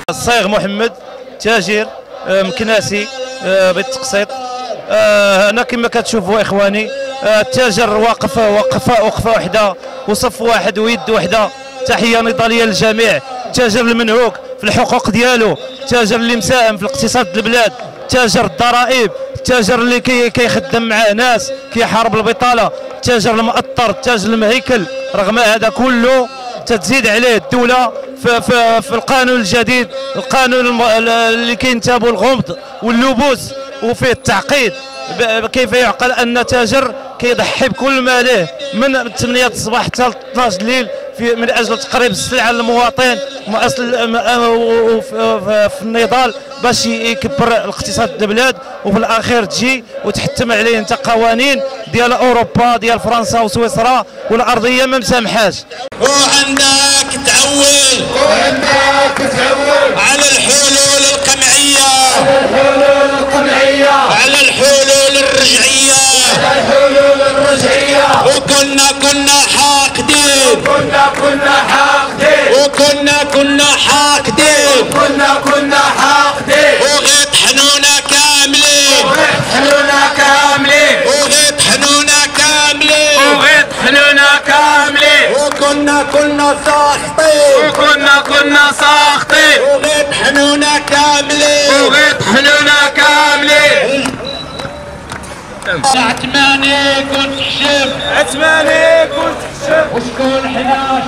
الصايغ محمد تاجر مكناسي بالتقسيط. هنا كما كتشوفوا اخواني التاجر وقفه وحده وصف واحد ويد وحده. تحيه نضاليه للجميع. التاجر المنهوك في الحقوق ديالو، التاجر اللي مساهم في الاقتصاد البلاد، تاجر الضرائب، التاجر اللي كيخدم معاه ناس كيحارب البطاله، التاجر المؤطر، التاجر المهيكل. رغم هذا كله تزيد عليه الدوله في القانون الجديد، القانون اللي كينتابوا الغمض واللبوس وفيه التعقيد. كيف يعقل ان تاجر كيضحي بكل ما له من 8 الصباح حتى 12 الليل من اجل تقريب السلعه للمواطن في النضال باش يكبر الاقتصاد البلاد، وفي الاخير تجي وتحتم عليه انت قوانين ديال اوروبا ديال فرنسا وسويسرا والارضيه ما مسامحاش. وعندك تعول على الحلول القمعيه، على الحلول الرجعيه، وكنا حاقدين، وكنا حاقدين، وغيطحنونا كاملين، وكنا ساخطين، وغيطحنونا كاملين. عتماني كنت حشم، وشكون حنا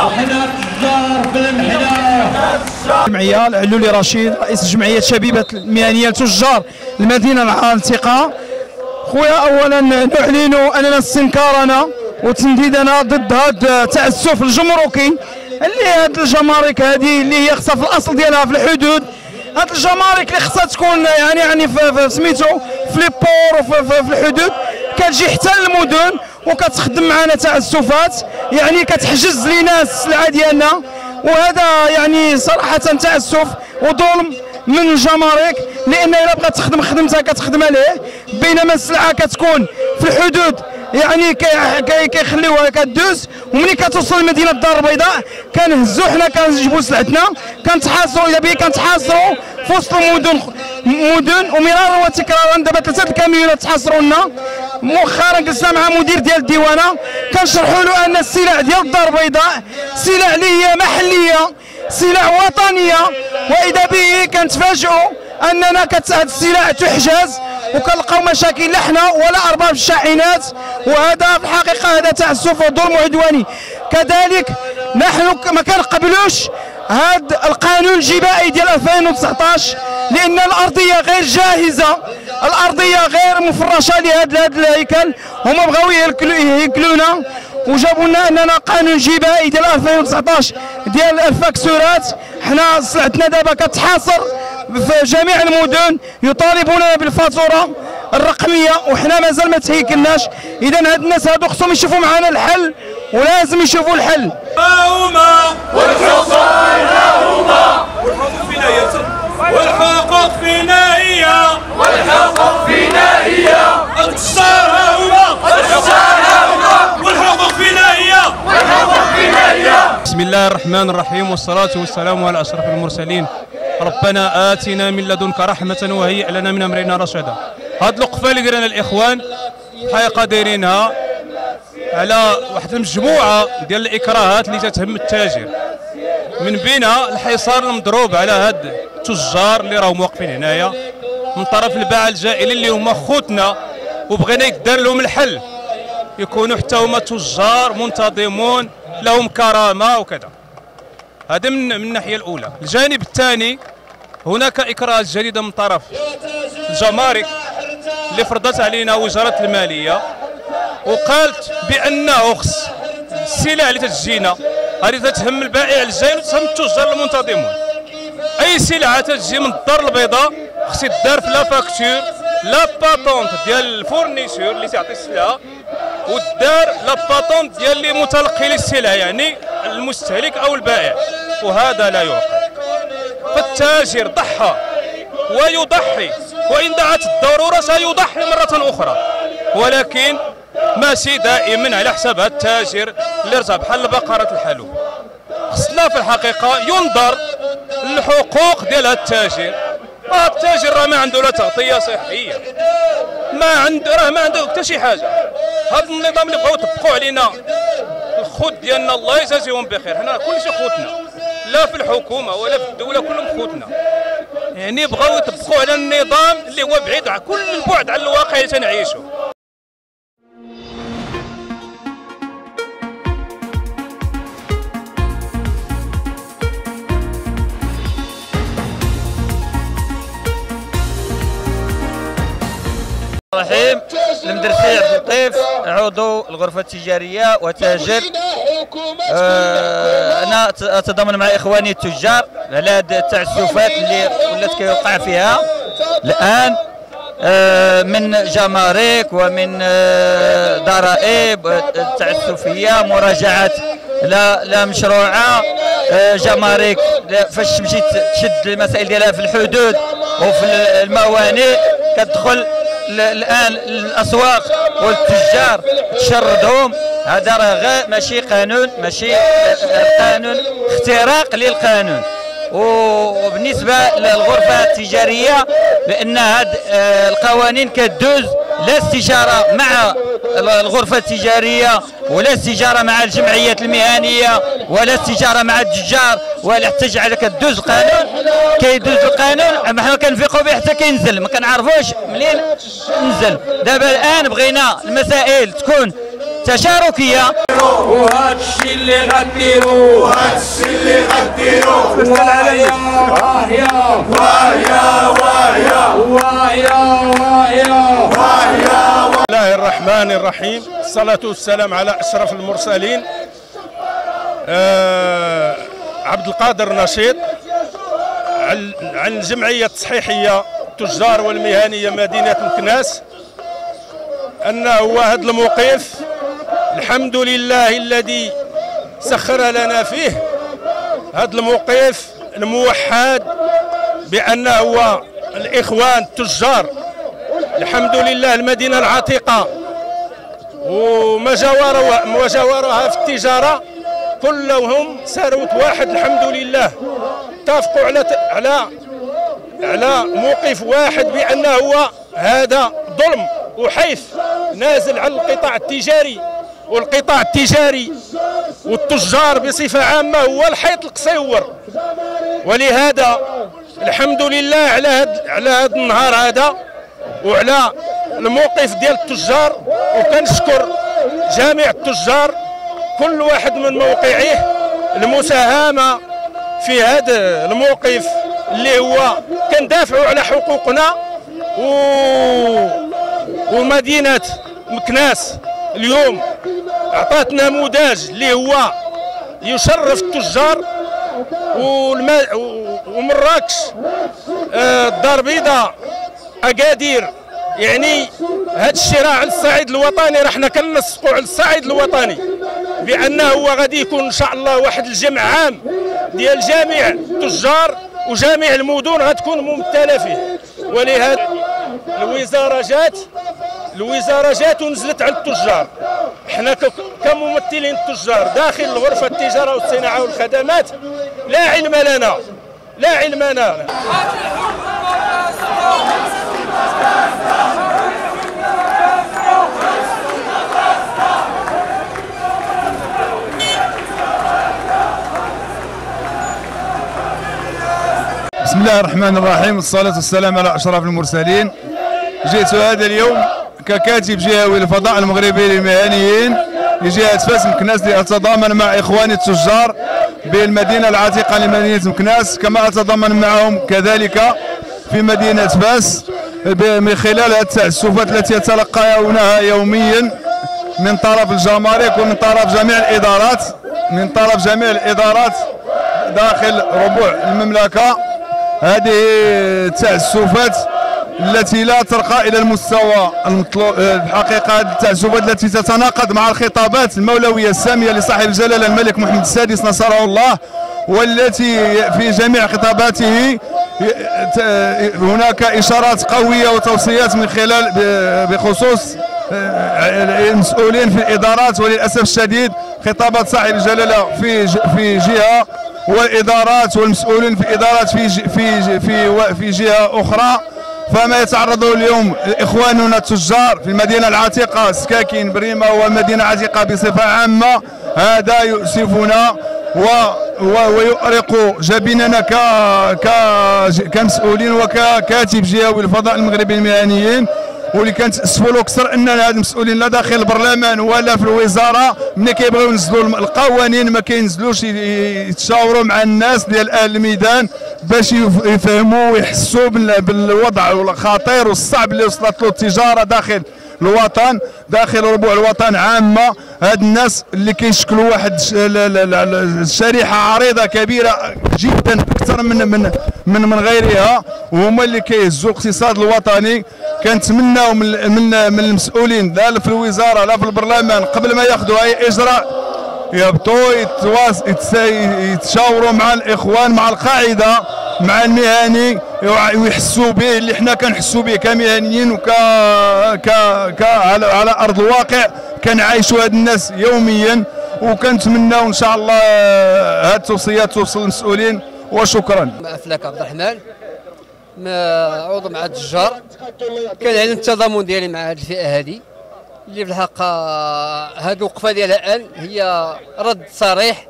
وحنا تجار بالمحنا. الجمعيه العلولي رشيد رئيس جمعيه شبيبه المهنيه لتجار المدينه العالقه. خويا اولا نعلن اننا استنكارنا وتنديدنا ضد هذا التعسف الجمركي اللي هاد الجمارك هذه اللي هي خصها في الاصل ديالها في الحدود. هاد الجمارك اللي خصها تكون يعني في سميتو في لي بور وفي الحدود كتجي حتى للمدن وكتخدم معنا تعسفات، يعني كتحجز لينا السلعه ديالنا، وهذا يعني صراحه تعسف وظلم من الجمارك، لان الا بغات تخدم خدمتها كتخدم عليه، بينما السلعه كتكون في الحدود يعني كيخليوها كدوز، وملي كتوصل لمدينه الدار البيضاء كنهزو حنا كنجيبو سلعتنا كنتحاصروا، اذا بيه كنتحاصروا في وسط المدن ومرارا وتكرارا. دابا 3 الكاميونات تحاصروا لنا. مؤخرا جلسنا مع مدير ديال الديوانه كنشرحوا له ان السلع ديال الدار البيضاء سلع اللي هي محليه، سلع وطنيه، واذا به كنتفاجئوا اننا هاد السلع تحجز وكنلقاو مشاكل لا حنا ولا ارباب الشاحنات، وهذا في الحقيقه هذا تعسف وظلم وعدواني. كذلك نحن ما كنقبلوش هذا القانون الجبائي ديال 2019 لان الارضيه غير جاهزه، الارضيه غير مفرشه لهذا الهيكل. هما بغاو يهيكلونا وجابوا لنا اننا قانون جبائي ديال 2019 ديال الفاكسورات. حنا سلعتنا دابا كتحاصر في جميع المدن، يطالبوننا بالفاتوره الرقميه وحنا مازال ما تهيكلناش. اذا هاد الناس هادو خصهم يشوفوا معنا الحل، ولازم يشوفوا الحل. هما والحقوق فينا هي، والحقوق فينا هي. بسم الله الرحمن الرحيم، والصلاة والسلام على أشرف المرسلين. ربنا آتنا من لدنك رحمة وهيئ لنا من أمرنا رشدا. هاد الوقفة اللي درنا الإخوان الحقيقة دايرينها على واحد المجموعة ديال الإكراهات اللي تتهم التاجر، من بينها الحصار المضروب على هاد التجار اللي راهم واقفين هنايا، من طرف الباعة الجائلين اللي هما خوتنا وبغينا يدار لهم الحل، يكونوا حتى هما تجار منتظمون لهم كرامة وكذا. هذا من الناحية الأولى. الجانب الثاني هناك إكراهات جديدة من طرف الجمارك اللي فرضت علينا وزارة المالية، وقالت بأنه خص السلع اللي تجينا هذه تتهم البائع الجاي وتهم التجار المنتظمون. أي سلعة تجي من الدار البيضاء خص يدار في لا فاكتور لا باتونت ديال الفورنيسور اللي تعطي السلعة، والدار لا باتونت ديال اللي متلقي للسلعة يعني المستهلك أو البائع، وهذا لا يعقل. فالتاجر ضحى ويضحي، وإن دعت الضرورة سيضحي مرة أخرى، ولكن ماشي دائما على حساب هذا التاجر اللي رجع بحال البقرة الحلوب. خصنا في الحقيقة ينظر الحقوق ديال هذا التاجر. التاجر راه ما عنده لا تغطية صحية، ما عنده حتى شي حاجة. هذا النظام اللي بغاو يطبقوا علينا الخوت ديالنا الله يجازيهم بخير، حنا كلشي خوتنا، لا في الحكومة ولا في الدولة كلهم خوتنا. يعني بغاو يطبقوا على النظام اللي هو بعيد على كل البعد على الواقع اللي تنعيشوا. الرحيم. المدرسي عبد اللطيف، عضو الغرفة التجارية وتاجر. أنا أتضامن مع إخواني التجار على هذه التعسفات اللي ولات كيوقع فيها الآن من جمارك ومن ضرائب التعسفية، مراجعات لا مشروعة. جمارك فاش تمشي تشد المسائل ديالها في الحدود وفي الموانئ كتدخل الان الاسواق والتجار تشردهم. هذا راه ماشي قانون، ماشي قانون، اختراق للقانون. وبالنسبه للغرفه التجاريه لان هاد القوانين كدوز لا استشاره مع الغرفه التجاريه ولا استشاره مع الجمعيات المهنيه ولا استشاره مع التجار ولا حتى على كدوز القانون. كيدوز القانون حنا كنفيقوا به حتى كينزل، ما كنعرفوش منين نزل. دابا الان بغينا المسائل تكون تشاركيه. وهذا الشيء اللي غديروا، وهذا اللي غديروا، وهيا وهيا وهيا وهيا وهيا وهيا. بسم الله الرحمن الرحيم، الصلاة والسلام على أشرف المرسلين. عبد القادر نشيط عن الجمعية التصحيحية التجار والمهنية مدينة مكناس. أن هو هذا الموقف الحمد لله الذي سخر لنا فيه هذا الموقف الموحد بأنه هو الإخوان التجار الحمد لله المدينة العتيقة وما جاورها في التجارة كلهم ثروة واحد الحمد لله، اتفقوا على موقف واحد بأنه هو هذا ظلم وحيف نازل على القطاع التجاري، والقطاع التجاري والتجار بصفة عامة هو الحيط القصيور. ولهذا الحمد لله على هذا النهار هذا وعلى الموقف ديال التجار، وكنشكر جميع التجار كل واحد من موقعه المساهمة في هذا الموقف اللي هو كندافعوا على حقوقنا. ومدينة مكناس اليوم أعطت نموذج اللي هو يشرف التجار. ومراكش الدار البيضاء أكادير، يعني هذا الشراء على الصعيد الوطني راه حنا كنسقوا على الصعيد الوطني بأنه هو غادي يكون إن شاء الله واحد الجمع عام ديال جميع التجار وجميع المدن غتكون ممثلة فيه. ولهذا الوزارة جات ونزلت على التجار. احنا كممثلين التجار داخل الغرفة التجارة والصناعة والخدمات لا علم لنا. بسم بسم الله الرحمن الرحيم، والصلاة والسلام على أشرف المرسلين. جئت هذا اليوم ككاتب جهوي للفضاء المغربي للمهنيين لجهة فاس مكناس لأتضامن مع إخواني التجار بالمدينة العتيقة لمدينة مكناس، كما أتضامن معهم كذلك في مدينة فاس من خلال التعسفات التي يتلقونها يوميا من طرف الجمارك ومن طرف جميع الإدارات داخل ربوع المملكة. هذه التعسفات التي لا ترقى إلى المستوى المطلوب الحقيقة، التعسفات التي تتناقض مع الخطابات المولوية السامية لصاحب الجلالة الملك محمد السادس نصره الله، والتي في جميع خطاباته هناك إشارات قوية وتوصيات من خلال بخصوص المسؤولين في الإدارات. وللأسف الشديد خطابات صاحب الجلالة في جهة والإدارات والمسؤولين في الإدارات في جهة أخرى، فما يتعرض اليوم إخواننا التجار في المدينة العتيقة سكاكين بريمة والمدينة العتيقة بصفة عامة، هذا يؤسفنا ويؤرق جبيننا كمسؤولين وككاتب جهوي للفضاء المغربي المهنيين. واللي كنتأسفوا له اكثر ان هاد المسؤولين لا داخل البرلمان ولا في الوزاره ملي كيبغيو ينزلوا القوانين ما كينزلوش يتشاوروا مع الناس ديال اهل الميدان باش يفهموا ويحسوا بالوضع الخطير والصعب اللي وصلت له التجاره داخل الوطن، داخل ربوع الوطن عامه. هاد الناس اللي كيشكلوا واحد الشريحه عريضه كبيره جدا اكثر من غيرها، وهما اللي كيهزوا الاقتصاد الوطني. كنتمناو من المسؤولين لا في الوزاره لا في البرلمان قبل ما ياخذوا اي اجراء يهبطوا يتشاوروا مع الاخوان، مع القاعده، مع المهني، ويحسوا به اللي حنا كنحسوا به كمهنيين على ارض الواقع كنعايشوا هاد الناس يوميا. وكنتمناو ان شاء الله هاد التوصيات توصل للمسؤولين. وشكرا. أفلاك عبد الرحمن عضو مع التجار، كان علم التضامن ديالي مع هذه الفئه هذه اللي في الحق هذه الوقفه ديالها الان هي رد صريح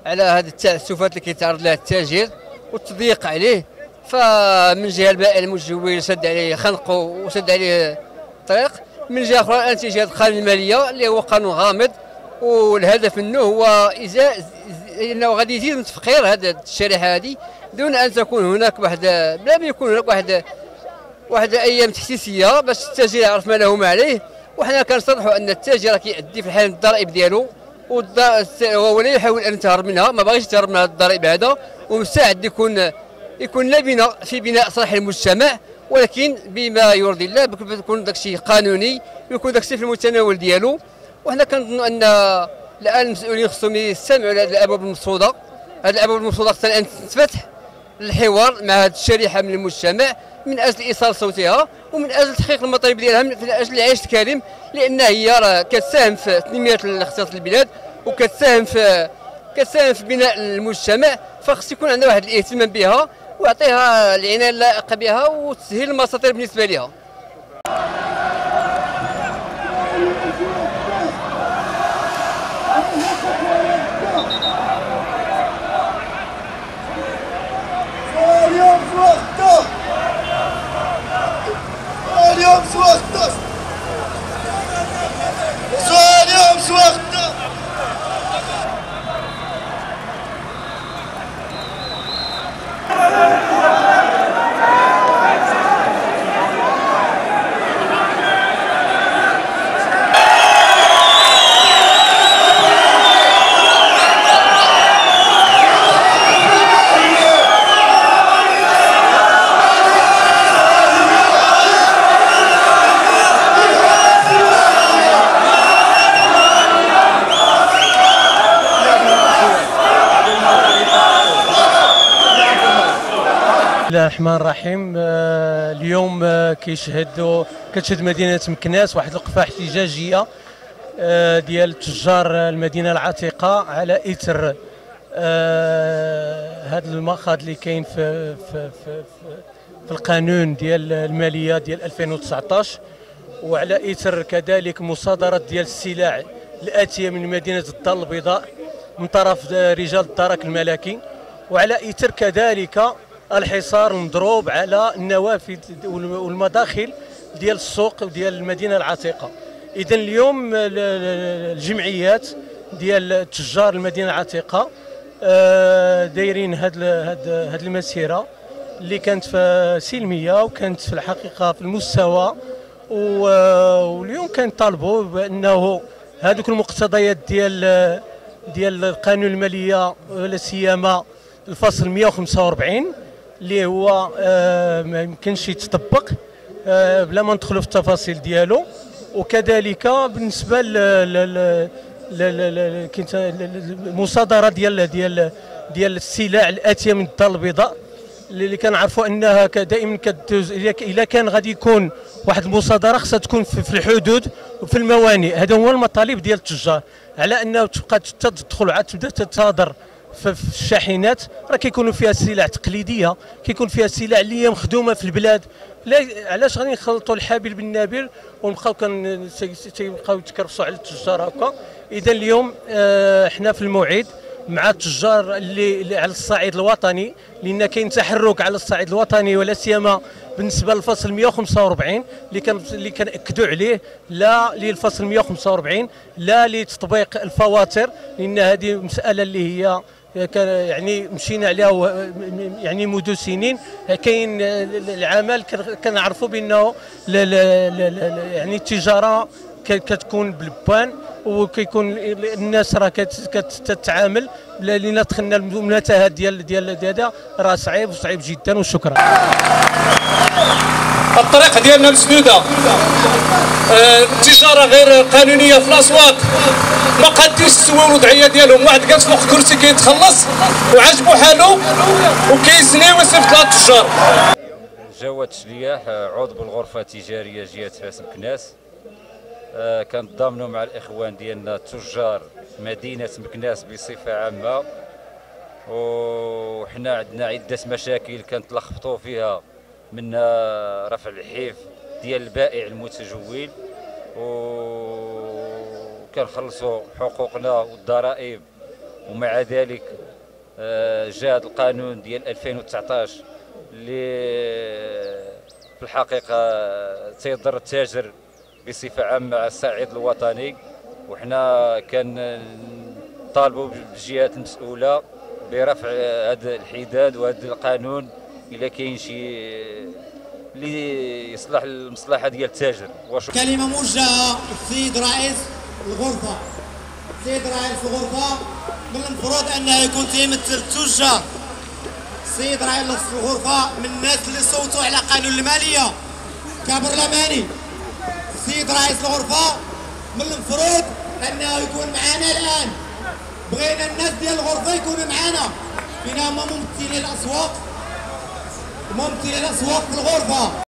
على هذه التعسفات اللي كيتعرض لها التاجر والتضييق عليه. فمن جهه البائع المجوي سد عليه خنقه وسد عليه طريق، من جهه اخرى الان تيجي هذا القانون الماليه اللي هو قانون غامض، والهدف منه هو انه غادي يزيد من تفقير هذه الشريحه هذه دون ان تكون هناك بلا ما يكون هناك واحد ايام تحسيسيه باش التاجر يعرف ما له وما عليه. وحنا كنصرحوا ان التاجر كيأدي في الحال الضرائب ديالو ولا يحاول ان يتهرب منها، ما باغيش يتهرب من الضرائب هذا، ومستعد يكون لبنه في بناء صلاح المجتمع، ولكن بما يرضي الله، بيكون داكشي قانوني، يكون داكشي في المتناول ديالو. وحنا كنظنوا ان الان المسؤولين خصهم يستمعوا لهذه الابواب المرصوده. هذه الابواب المرصوده خصها الان تتفتح للحوار مع هذه الشريحه من المجتمع من اجل ايصال صوتها ومن اجل تحقيق المطالب ديالها من اجل العيش الكريم، لان هي راه كتساهم في تنميه الاقتصاد البلاد وكتساهم في بناء المجتمع. فخص يكون عندنا واحد الاهتمام بها ويعطيها العنايه اللائقه بها وتسهيل المساطر بالنسبه لها. بسم الله الرحمن الرحيم. اليوم كتشهد مدينة مكناس واحد الوقفة احتجاجية ديال تجار المدينة العتيقة على إثر هذا المأخذ اللي كاين في القانون ديال المالية ديال 2019، وعلى إثر كذلك مصادرة ديال السلع الآتية من مدينة الدار البيضاء من طرف رجال الدرك الملكي، وعلى إثر كذلك الحصار مضروب على النوافذ والمداخل ديال السوق ديال المدينه العتيقه. اذا اليوم الجمعيات ديال تجار المدينه العتيقه دايرين هاد المسيره اللي كانت سلميه وكانت في الحقيقه في المستوى، واليوم كنطالبوا بانه هذوك المقتضيات ديال القانون الماليه ولا سيما الفصل 145 اللي هو ما يمكنش يتطبق بلا ما ندخلوا في التفاصيل ديالو. وكذلك بالنسبه المصادره ديال السلع الاتيه من الدار البيضاء اللي كنعرفوا انها دائما كدوز. الا كان غادي يكون واحد المصادره خصها تكون في الحدود وفي الموانئ. هذا هو المطالب ديال التجار، على انه تبقى تدخل عاد تبدا تتصادر في الشاحنات. راه كيكونوا فيها سلع تقليديه، كيكون فيها سلع اللي هي مخدومه في البلاد. لا علاش غادي نخلطوا الحابل بالنابل ونبقاو تيبقاو يتكرفسوا على التجار هكا؟ اذا اليوم حنا في الموعد مع التجار اللي على الصعيد الوطني، لان كاين تحرك على الصعيد الوطني ولا سيما بالنسبه للفصل 145 اللي كنأكدوا عليه، لا للفصل 145 لا لتطبيق الفواتر، لان هذه مساله اللي هي يعني مشينا عليها يعني منذ سنين. كاين العمل كنعرفوا بانه يعني التجاره كتكون بالبان، وكيكون الناس راه كتتعامل، لان دخلنا المنتهى ديال هذا راه صعيب جدا. وشكرا. الطريق ديالنا مسدوده، التجاره غير قانونيه في الاسواق، ما قادينش يسووا الوضعيه ديالهم. واحد جالس فوق كرسي كيتخلص وعاجبو حالو وكيزني ويصيفط لها التجار. جواد شلياح، عضو بالغرفه التجاريه جهه فاس مكناس. كنتضامنوا مع الاخوان ديالنا تجار مدينه مكناس بصفه عامه، وحنا عندنا عده مشاكل كنتلخبطوا فيها، من رفع الحيف ديال البائع المتجول، وكنخلصوا حقوقنا والضرائب. ومع ذلك جاء القانون ديال 2019 اللي في الحقيقه تيضر التاجر بصفه عامه على الصعيد الوطني. وحنا كنطالبوا بالجهات المسؤوله برفع هذا الحداد وهذا القانون الا كاين شي اللي يصلح المصلحه ديال التاجر. كلمه موجهه للسيد رئيس الغرفه. السيد رئيس الغرفه من المفروض انه يكون تيمثل التجار. السيد رئيس الغرفه من الناس اللي صوتوا على قانون الماليه كبرلماني. السيد رئيس الغرفه من المفروض انه يكون معنا الان. بغينا الناس ديال الغرفه يكونوا معنا، فينا هما ممثلي الاسواق في الغرفه.